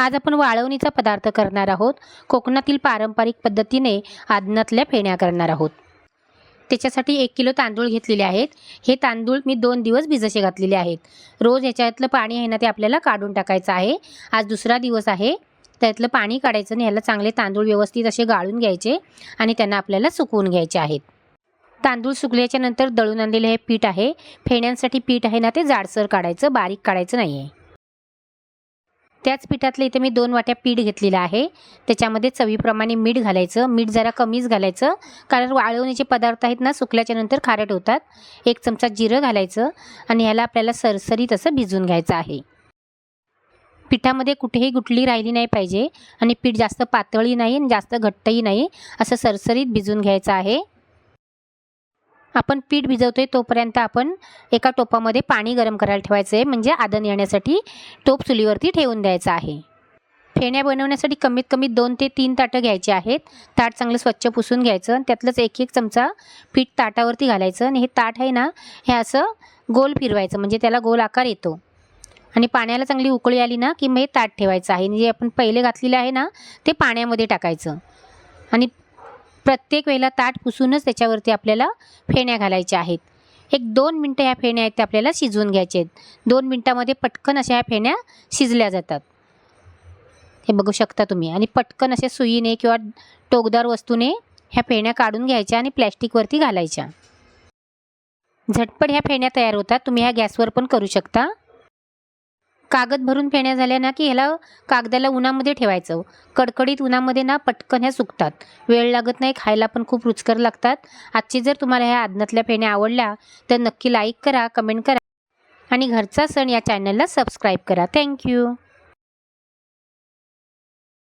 आज आपण वाळवणीचा पदार्थ करणार आहोत। कोकणातील पारंपरिक पद्धतीने आदनातल्या फेण्या करणार आहोत। त्याच्यासाठी 1 किलो तांदूळ घेतलेले आहेत। हे तांदूळ मी 2 दिवस भिजत घातलेले आहेत। रोज याच्यातलं पाणी आहे ना ते आपल्याला काढून टाकायचं आहे। आज दुसरा दिवस आहे, त्यातलं पाणी काढायचं आणि ह्याला चांगले तांदूळ व्यवस्थित असे गाळून घ्यायचे आणि त्यांना आपल्याला सुकवून घ्यायचे आहेत। तांदूळ सुकल्याच्या नंतर दळून आणलेले हे पीठ आहे। फेण्यांसाठी पीठ आहे ना ते जाडसर काढायचं, बारीक काढायचं नाहीये। त्याच पिठातले इथे मी 2 वाट्या पीठ घेतलेलं आहे। त्याच्यामध्ये चवीप्रमाणे मीठ घालायचं। मीठ जरा कमीच घालायचं, कारण वाळवणीचे पदार्थ आहेत ना सुकल्याच्या नंतर खारट होतात। 1 चमचा जिरं घालायचं आणि ह्याला आपल्याला सरसरीत असं भिजवून घ्यायचं आहे। पिठामध्ये कुठेही गुठली राहिली नाही पाहिजे आणि पीठ जास्त पातळही नाही आणि जास्त घट्टही नाही, असं सरसरीत भिजवून घ्यायचं आहे। आपण पीठ भिजवतोय तोपर्यंत आपण एका टोपामध्ये पाणी गरम करायला ठेवायचं आहे, म्हणजे आदन येण्यासाठी टोप चुलीवरती ठेवून द्यायचं आहे। फेण्या बनवण्यासाठी कमीत कमी 2 ते 3 ताटं घ्यायची आहेत। ताट चांगलं स्वच्छ पुसून घ्यायचं आणि त्यातलंच 1-1 चमचा पीठ ताटावरती घालायचं आणि हे ताट आहे ना हे असं गोल फिरवायचं, म्हणजे त्याला गोल आकार येतो। आणि पाण्याला चांगली उकळी आली ना की मग हे ताट ठेवायचं आहे। जे आपण पहिले घातलेलं आहे ना ते पाण्यामध्ये टाकायचं आणि प्रत्येक वेळेला ताट पुसूनच त्याच्यावरती आपल्याला फेण्या घालायच्या आहेत। 1-2 मिनिटं ह्या फेण्या आहेत त्या आपल्याला शिजवून घ्यायच्या आहेत। 2 मिनिटांमध्ये पटकन अशा ह्या फेण्या शिजल्या जातात, हे बघू शकता तुम्ही। आणि पटकन अशा सुईने किंवा टोकदार वस्तूने ह्या फेण्या काढून घ्यायच्या आणि प्लॅस्टिकवरती घालायच्या। झटपट ह्या फेण्या तयार होतात। तुम्ही ह्या गॅसवर पण करू शकता। कागद भरून फेण्या झाल्या ना की ह्याला कागदाला उन्हामध्ये ठेवायचं। कडकडीत उन्हामध्ये ना पटकन ह्या सुकतात, वेळ लागत नाही, खायला पण खूप रुचकर लागतात। आजची जर तुम्हाला ह्या आदनातल्या फेण्या आवडल्या तर नक्की लाईक करा, कमेंट करा आणि घरचा सण या चॅनलला सबस्क्राईब करा। थँक्यू।